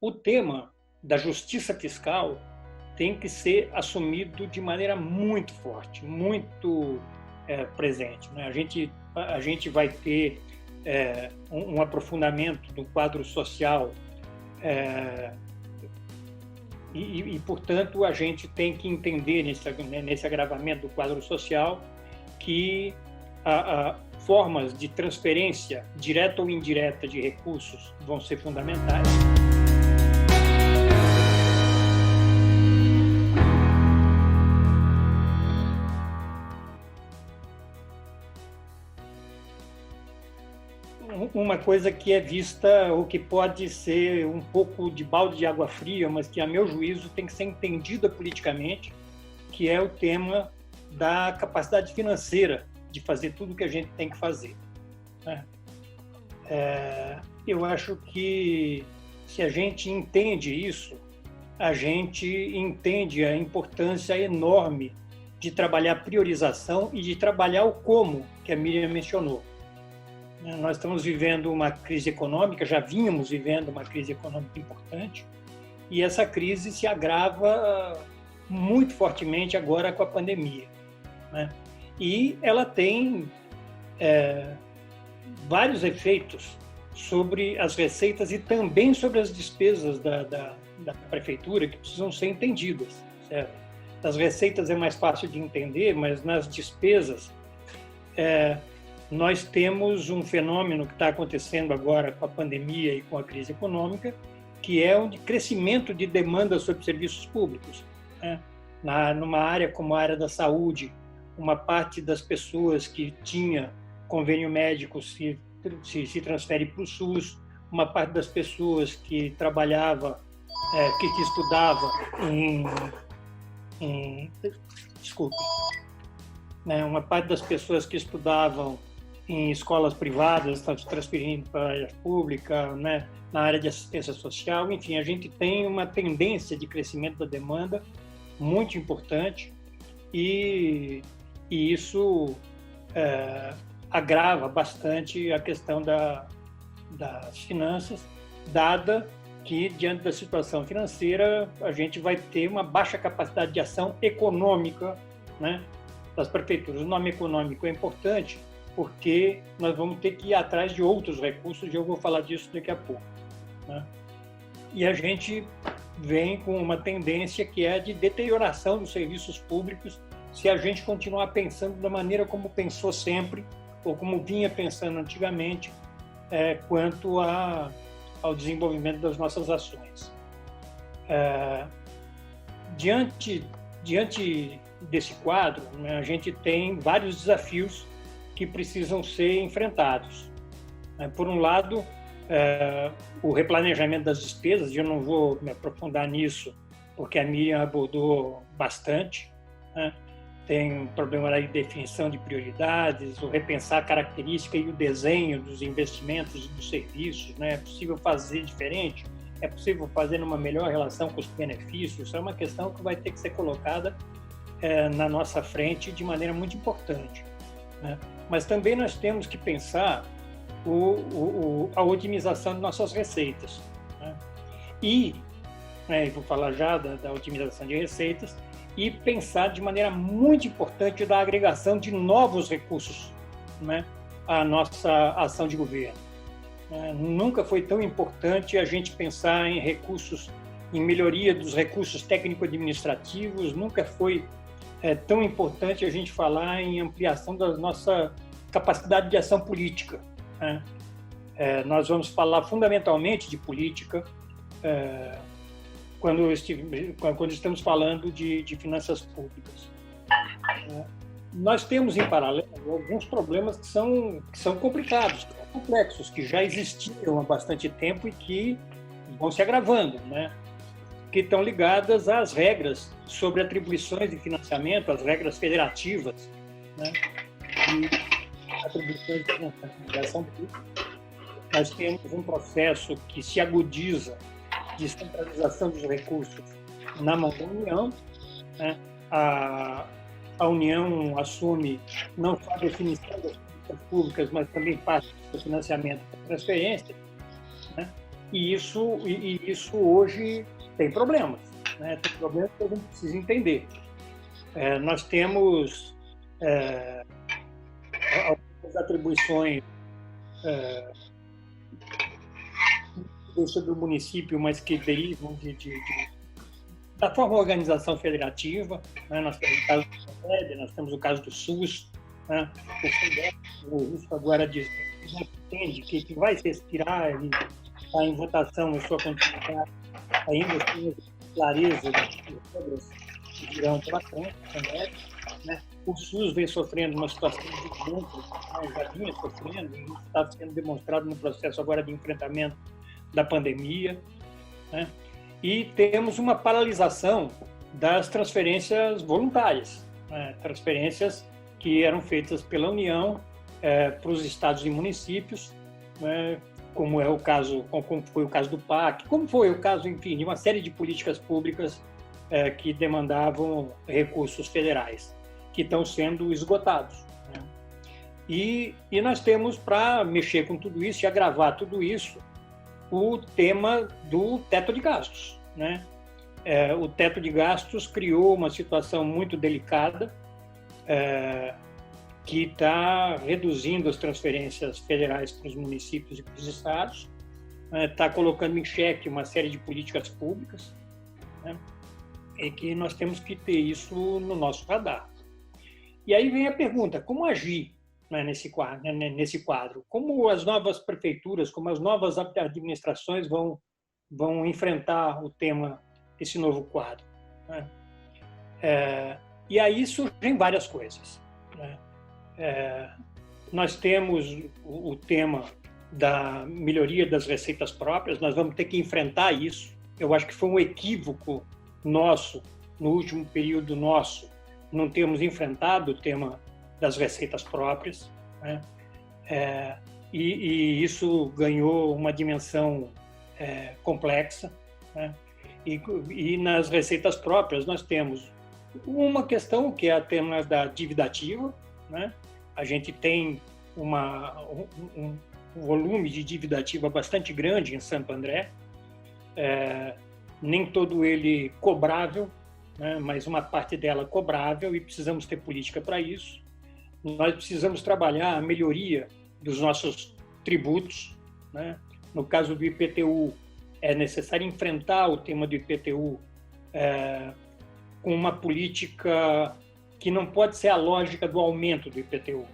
o tema da justiça fiscal tem que ser assumido de maneira muito forte, muito presente, né? A gente vai ter um aprofundamento do quadro social portanto, a gente tem que entender nesse agravamento do quadro social que formas de transferência direta ou indireta de recursos vão ser fundamentais. Uma coisa que é vista, ou que pode ser um pouco de balde de água fria, mas que, a meu juízo, tem que ser entendida politicamente, que é o tema da capacidade financeira de fazer tudo o que a gente tem que fazer. Eu acho que, se a gente entende isso, a gente entende a importância enorme de trabalhar a priorização e de trabalhar o como, que a Miriam mencionou. Nós estamos vivendo uma crise econômica, já vínhamos vivendo uma crise econômica importante, e essa crise se agrava muito fortemente agora com a pandemia, né? E ela tem vários efeitos sobre as receitas e também sobre as despesas da prefeitura, que precisam ser entendidas, certo? As receitas é mais fácil de entender, mas nas despesas nós temos um fenômeno que está acontecendo agora com a pandemia e com a crise econômica, que é um crescimento de demanda sobre serviços públicos, né? Numa área como a área da saúde, uma parte das pessoas que tinha convênio médico se transfere para o SUS, uma parte das pessoas que trabalhava, que estudava desculpe, né? Uma parte das pessoas que estudavam em escolas privadas estão se transferindo para a área pública, né? Na área de assistência social. Enfim, a gente tem uma tendência de crescimento da demanda muito importante e isso agrava bastante a questão das finanças, dada que, diante da situação financeira, a gente vai ter uma baixa capacidade de ação econômica, né, das prefeituras. O nome econômico é importante porque nós vamos ter que ir atrás de outros recursos, e eu vou falar disso daqui a pouco, né? E a gente vem com uma tendência que é de deterioração dos serviços públicos se a gente continuar pensando da maneira como pensou sempre, ou como vinha pensando antigamente, quanto ao desenvolvimento das nossas ações. Diante desse quadro, né, a gente tem vários desafios que precisam ser enfrentados. Por um lado, o replanejamento das despesas, e eu não vou me aprofundar nisso, porque a Miriam abordou bastante, né? Tem um problema de definição de prioridades, o repensar a característica e o desenho dos investimentos e dos serviços, né? É possível fazer diferente? É possível fazer numa melhor relação com os benefícios? Isso é uma questão que vai ter que ser colocada na nossa frente de maneira muito importante, né? Mas também nós temos que pensar a otimização de nossas receitas, né? E vou falar já da otimização de receitas, e pensar de maneira muito importante da agregação de novos recursos, né, à nossa ação de governo. Nunca foi tão importante a gente pensar em recursos, em melhoria dos recursos técnico-administrativos, nunca foi tão importante a gente falar em ampliação da nossa capacidade de ação política, né? Nós vamos falar fundamentalmente de política quando estamos falando de finanças públicas. Nós temos, em paralelo, alguns problemas que são complicados, complexos, que já existiam há bastante tempo e que vão se agravando, né? Que estão ligadas às regras sobre atribuições de financiamento, às regras federativas, né? E atribuições de financiação pública. Nós temos um processo que se agudiza de centralização dos recursos na mão da União, né? A União assume não só a definição das políticas públicas, mas também parte do financiamento da transferência, né? e isso hoje tem problemas, né? Tem problemas que a gente precisa entender. Nós temos algumas atribuições sobre o município, mas que derivam da forma de organização federativa, né? Nós temos o caso do FED, nós temos o caso do SUS, né? O Risco agora diz que entende que vai se expirar e está em votação em sua continuidade, ainda sem clareza das regras que virão pela frente, né? O SUS vem sofrendo uma situação de desmonte, né? Já vinha sofrendo, e isso está sendo demonstrado no processo agora de enfrentamento da pandemia, né? E temos uma paralisação das transferências voluntárias, né? Transferências que eram feitas pela União para os estados e municípios, né? Como foi o caso do PAC, como foi o caso, enfim, de uma série de políticas públicas que demandavam recursos federais, que estão sendo esgotados, né? E nós temos, para mexer com tudo isso e agravar tudo isso, o tema do teto de gastos, né? O teto de gastos criou uma situação muito delicada, que está reduzindo as transferências federais para os municípios e para os estados, está colocando em xeque uma série de políticas públicas, né? E que nós temos que ter isso no nosso radar. E aí vem a pergunta: como agir, né, nesse quadro? Como as novas prefeituras, como as novas administrações vão enfrentar o tema desse novo quadro, né? E aí surgem várias coisas, né? Nós temos o tema da melhoria das receitas próprias, nós vamos ter que enfrentar isso. Eu acho que foi um equívoco nosso, no último período nosso, não termos enfrentado o tema das receitas próprias, né? E isso ganhou uma dimensão complexa, né? E nas receitas próprias nós temos uma questão que é a tema da dívida ativa, né? A gente tem um volume de dívida ativa bastante grande em Santo André, nem todo ele cobrável, né? Mas uma parte dela cobrável, e precisamos ter política para isso. Nós precisamos trabalhar a melhoria dos nossos tributos, né? No caso do IPTU, é necessário enfrentar o tema do IPTU com uma política que não pode ser a lógica do aumento do IPTU,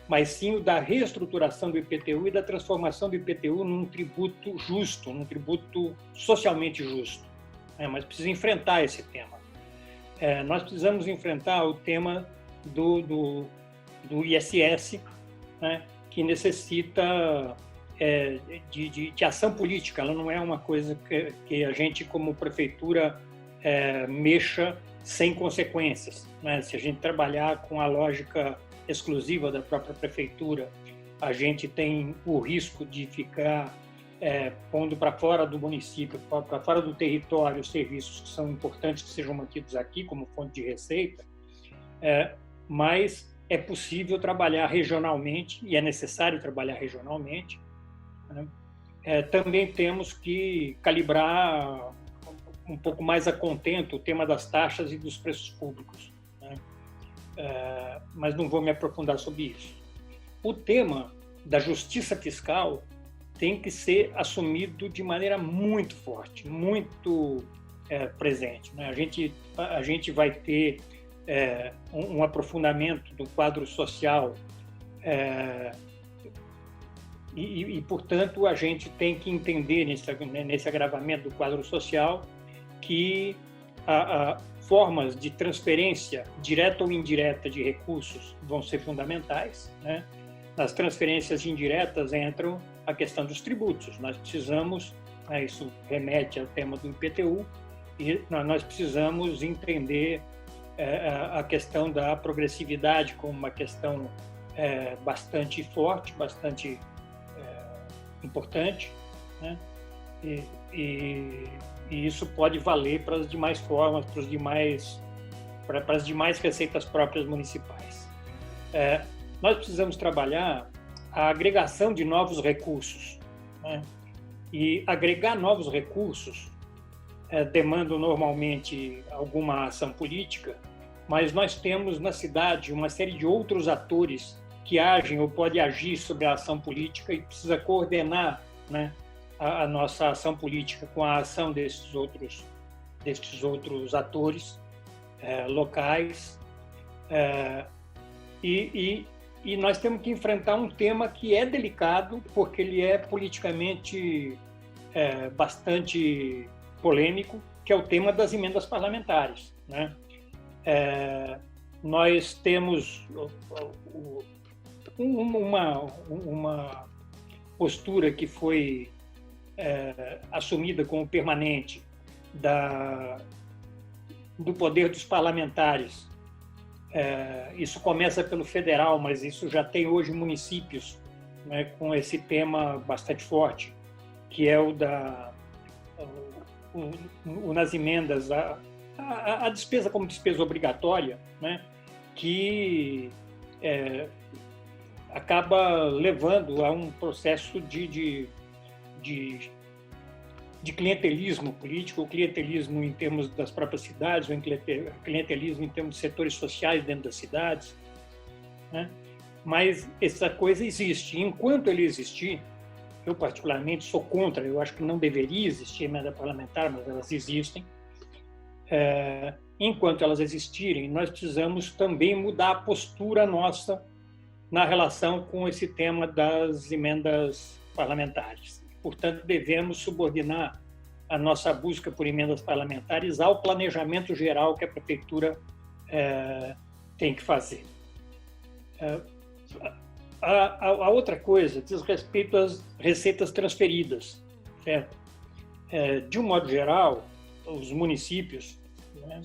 mas sim o da reestruturação do IPTU e da transformação do IPTU num tributo justo, num tributo socialmente justo. Mas precisa enfrentar esse tema. Nós precisamos enfrentar o tema do ISS, né, que necessita de ação política. Ela não é uma coisa que a gente, como prefeitura, mexa sem consequências, né? Se a gente trabalhar com a lógica exclusiva da própria prefeitura, a gente tem o risco de ficar pondo para fora do município, para fora do território, os serviços que são importantes que sejam mantidos aqui como fonte de receita, mas é possível trabalhar regionalmente, e é necessário trabalhar regionalmente, né? Também temos que calibrar um pouco mais a contento o tema das taxas e dos preços públicos, né? Mas não vou me aprofundar sobre isso. O tema da justiça fiscal tem que ser assumido de maneira muito forte, muito presente, né? A gente vai ter um aprofundamento do quadro social e, portanto, a gente tem que entender nesse agravamento do quadro social que formas de transferência direta ou indireta de recursos vão ser fundamentais, né? Nas transferências indiretas entram a questão dos tributos. Nós precisamos, isso remete ao tema do IPTU, e nós precisamos entender a questão da progressividade como uma questão bastante forte, bastante importante, né? E isso pode valer para as demais formas, para as demais receitas próprias municipais. Nós precisamos trabalhar a agregação de novos recursos, né? E agregar novos recursos demanda normalmente alguma ação política, mas nós temos na cidade uma série de outros atores que agem ou podem agir sobre a ação política e precisa coordenar, né, a nossa ação política com a ação desses outros atores locais. E nós temos que enfrentar um tema que é delicado, porque ele é politicamente bastante polêmico, que é o tema das emendas parlamentares, né? Nós temos uma postura que foi assumida como permanente do poder dos parlamentares. Isso começa pelo federal, mas isso já tem hoje municípios, né, com esse tema bastante forte, que é nas emendas, a despesa como despesa obrigatória, né, que acaba levando a um processo de clientelismo político, ou clientelismo em termos das próprias cidades, ou clientelismo em termos de setores sociais dentro das cidades, né? Mas essa coisa existe. Enquanto ele existir, eu particularmente sou contra, eu acho que não deveria existir emenda parlamentar, mas elas existem. Enquanto elas existirem, nós precisamos também mudar a postura nossa na relação com esse tema das emendas parlamentares. Portanto, devemos subordinar a nossa busca por emendas parlamentares ao planejamento geral que a prefeitura tem que fazer. A outra coisa diz respeito às receitas transferidas, certo? De um modo geral, os municípios, né,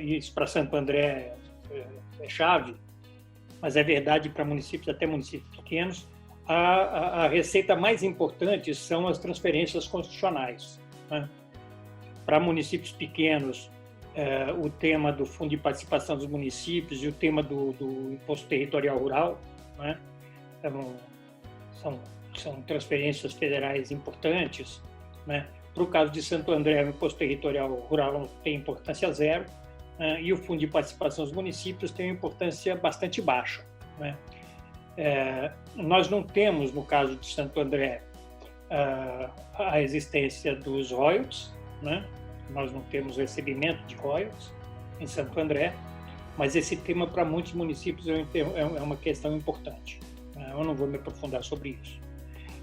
isso para Santo André é chave, mas é verdade para municípios, até municípios pequenos, a receita mais importante são as transferências constitucionais, né? Para municípios pequenos, o tema do Fundo de Participação dos Municípios e o tema do Imposto Territorial Rural, né? São transferências federais importantes, né? Para o caso de Santo André, o Imposto Territorial Rural tem importância zero, e o Fundo de Participação dos Municípios tem uma importância bastante baixa, né? Nós não temos, no caso de Santo André, a existência dos royalties, né? Nós não temos recebimento de royalties em Santo André, mas esse tema para muitos municípios é uma questão importante. Eu não vou me aprofundar sobre isso.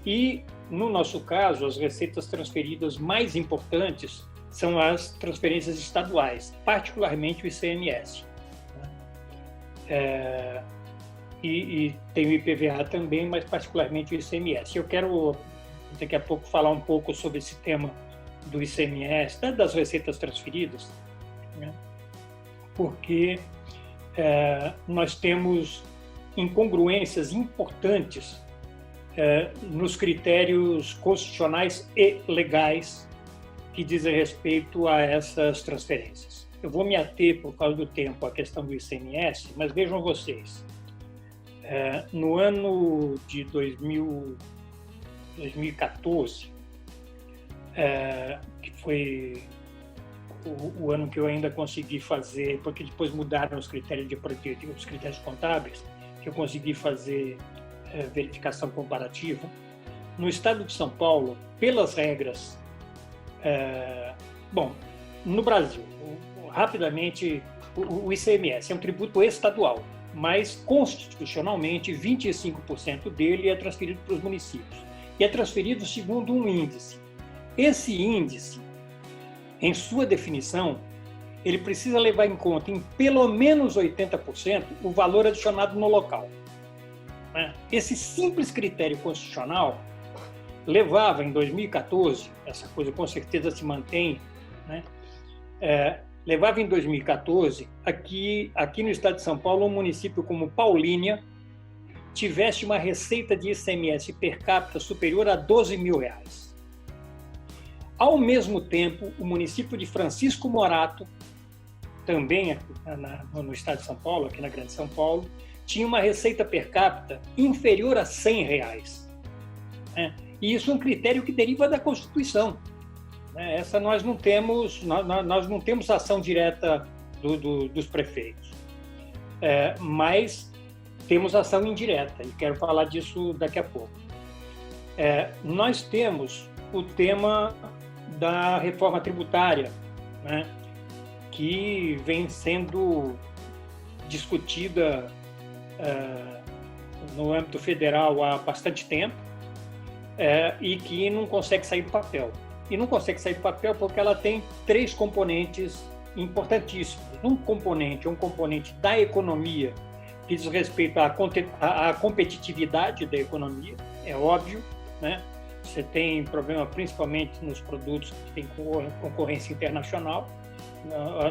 E, no nosso caso, as receitas transferidas mais importantes são as transferências estaduais, particularmente o ICMS, né? E tem o IPVA também, mas particularmente o ICMS. Eu quero, daqui a pouco, falar um pouco sobre esse tema do ICMS, das receitas transferidas, né? Porque nós temos incongruências importantes nos critérios constitucionais e legais que dizem respeito a essas transferências. Eu vou me ater, por causa do tempo, à questão do ICMS, mas vejam vocês, no ano de 2014, que foi o ano que eu ainda consegui fazer, porque depois mudaram os critérios os critérios contábeis, que eu consegui fazer verificação comparativa. No estado de São Paulo, pelas regras, no Brasil, rapidamente, o ICMS é um tributo estadual, mas constitucionalmente 25% dele é transferido para os municípios e é transferido segundo um índice. Esse índice, em sua definição, ele precisa levar em conta em pelo menos 80% o valor adicionado no local. Esse simples critério constitucional levava em 2014, essa coisa com certeza se mantém, né? Levava em 2014, aqui no estado de São Paulo, um município como Paulínia tivesse uma receita de ICMS per capita superior a R$12 mil. Ao mesmo tempo, o município de Francisco Morato, também no estado de São Paulo, aqui na Grande São Paulo, tinha uma receita per capita inferior a R$100. E isso é um critério que deriva da Constituição. Essa nós não temos ação direta dos prefeitos, mas temos ação indireta, e quero falar disso daqui a pouco. Nós temos o tema da reforma tributária, né, que vem sendo discutida no âmbito federal há bastante tempo, e que não consegue sair do papel. E não consegue sair do papel porque ela tem 3 componentes importantíssimos. Um componente é um componente da economia, que diz respeito à competitividade da economia, é óbvio, né? Você tem problema principalmente nos produtos que têm concorrência internacional. A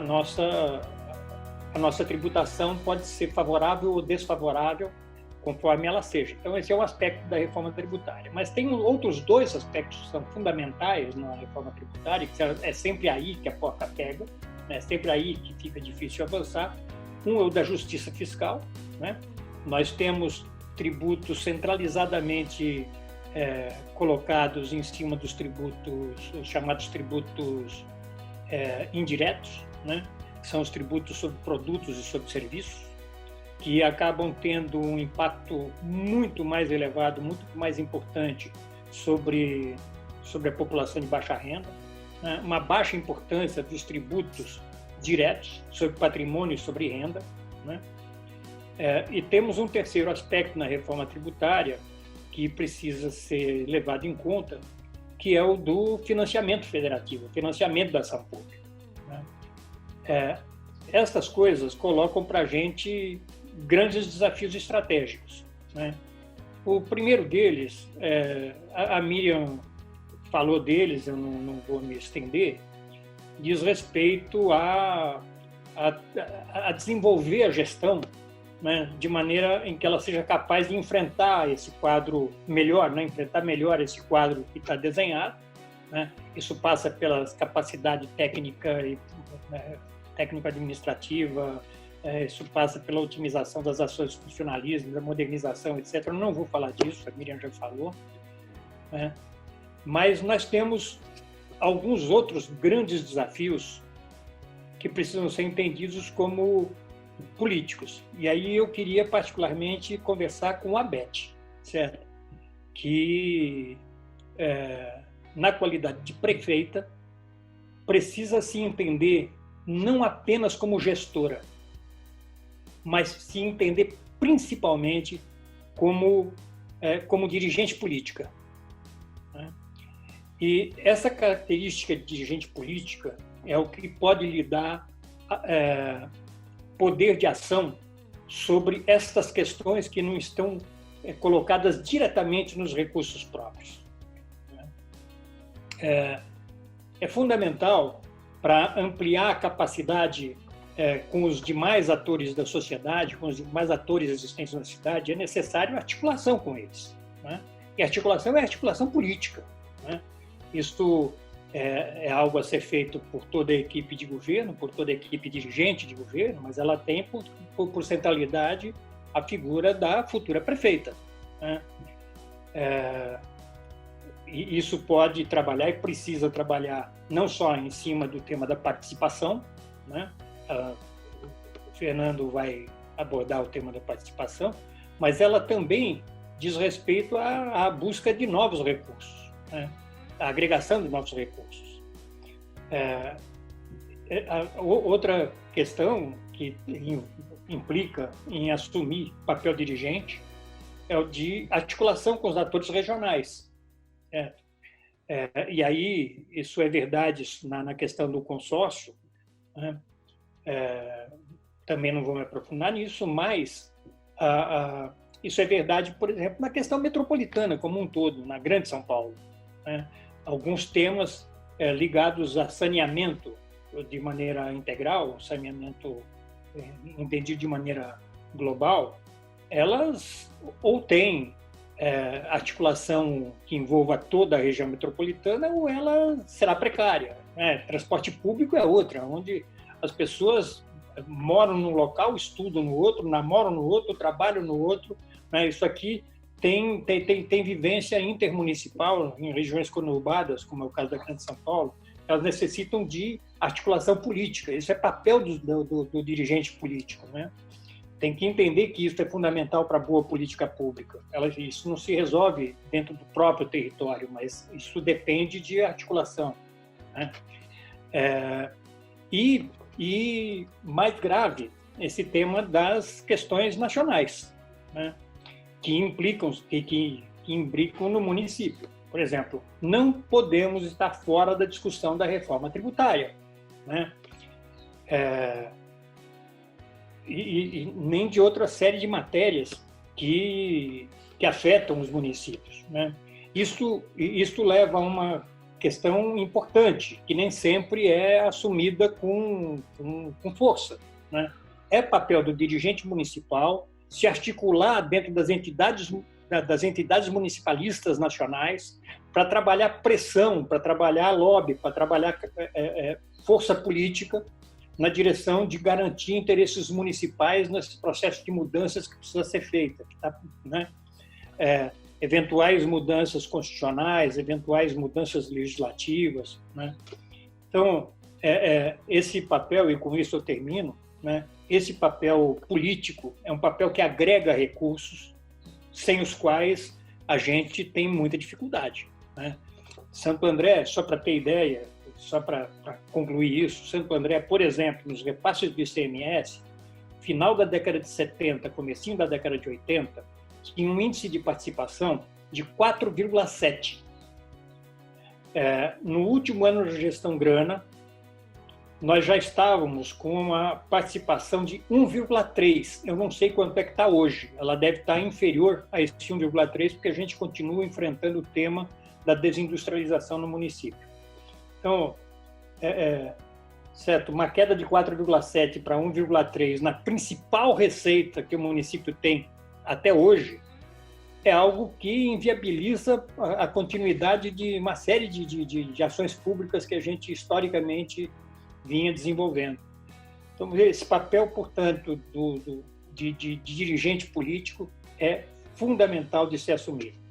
nossa tributação pode ser favorável ou desfavorável, conforme ela seja. Então, esse é um aspecto da reforma tributária. Mas tem outros 2 aspectos que são fundamentais na reforma tributária, que é sempre aí que a porca pega, é sempre aí que fica difícil avançar. Um é o da justiça fiscal, né? Nós temos tributos centralizadamente colocados em cima dos tributos, os chamados tributos indiretos, né? São os tributos sobre produtos e sobre serviços, que acabam tendo um impacto muito mais elevado, muito mais importante sobre a população de baixa renda, né? Uma baixa importância dos tributos diretos sobre patrimônio e sobre renda, né? E temos um terceiro aspecto na reforma tributária que precisa ser levado em conta, que é o do financiamento federativo, financiamento da ação pública, né? Essas coisas colocam para a gente grandes desafios estratégicos, né? O primeiro deles, a Miriam falou deles, eu não vou me estender, diz respeito a desenvolver a gestão, né, de maneira em que ela seja capaz de enfrentar esse quadro melhor, né, enfrentar melhor esse quadro que está desenhado, né? Isso passa pela capacidade técnica e técnico-administrativa, isso passa pela otimização das ações de funcionalismo, da modernização, etc. Eu não vou falar disso, a Miriam já falou, né? Mas nós temos alguns outros grandes desafios que precisam ser entendidos como políticos. E aí eu queria particularmente conversar com a Beth, certo? Que, na qualidade de prefeita, precisa se entender não apenas como gestora, mas se entender principalmente como dirigente política, né? E essa característica de dirigente política é o que pode lhe dar poder de ação sobre estas questões que não estão colocadas diretamente nos recursos próprios. É fundamental para ampliar a capacidade com os demais atores da sociedade, com os demais atores existentes na cidade, é necessário articulação com eles, né? E articulação é articulação política, né? Isto é algo a ser feito por toda a equipe de governo, por toda a equipe dirigente de governo, mas ela tem por centralidade a figura da futura prefeita, né? E isso pode trabalhar e precisa trabalhar não só em cima do tema da participação, né? O Fernando vai abordar o tema da participação, mas ela também diz respeito à busca de novos recursos, né? A agregação de novos recursos. Outra questão que implica em assumir papel dirigente é o de articulação com os atores regionais. E aí, isso é verdade na questão do consórcio, né? Também não vou me aprofundar nisso, mas isso é verdade, por exemplo, na questão metropolitana como um todo, na Grande São Paulo, né? Alguns temas ligados a saneamento de maneira integral, saneamento entendido de maneira global, elas ou têm articulação que envolva toda a região metropolitana ou ela será precária, né? Transporte público é outra, onde as pessoas moram num local, estudam no outro, namoram no outro, trabalham no outro, né? Isso aqui tem vivência intermunicipal em regiões conurbadas, como é o caso da Grande São Paulo. Elas necessitam de articulação política. Isso é papel do dirigente político, né? Tem que entender que isso é fundamental para a boa política pública. Isso não se resolve dentro do próprio território, mas isso depende de articulação, né? E mais grave, esse tema das questões nacionais, né? Que imbricam no município. Por exemplo, não podemos estar fora da discussão da reforma tributária, né? E nem de outra série de matérias que afetam os municípios, né? Isso leva a uma questão importante, que nem sempre é assumida com força, né? É papel do dirigente municipal se articular dentro das entidades municipalistas nacionais para trabalhar pressão, para trabalhar lobby, para trabalhar força política na direção de garantir interesses municipais nesse processo de mudanças que precisa ser feita, né? Eventuais mudanças constitucionais, eventuais mudanças legislativas, né? Então, esse papel, e com isso eu termino, né? Esse papel político é um papel que agrega recursos, sem os quais a gente tem muita dificuldade, né? Santo André, só para ter ideia, só para concluir isso, Santo André, por exemplo, nos repasses do ICMS, final da década de 70, comecinho da década de 80, tinha um índice de participação de 4,7. No último ano da gestão Grana, nós já estávamos com uma participação de 1,3. Eu não sei quanto é que está hoje. Ela deve estar inferior a esse 1,3, porque a gente continua enfrentando o tema da desindustrialização no município. Então, certo, uma queda de 4,7 para 1,3 na principal receita que o município tem até hoje é algo que inviabiliza a continuidade de uma série de ações públicas que a gente historicamente vinha desenvolvendo. Então, esse papel, portanto, de dirigente político é fundamental de ser assumido.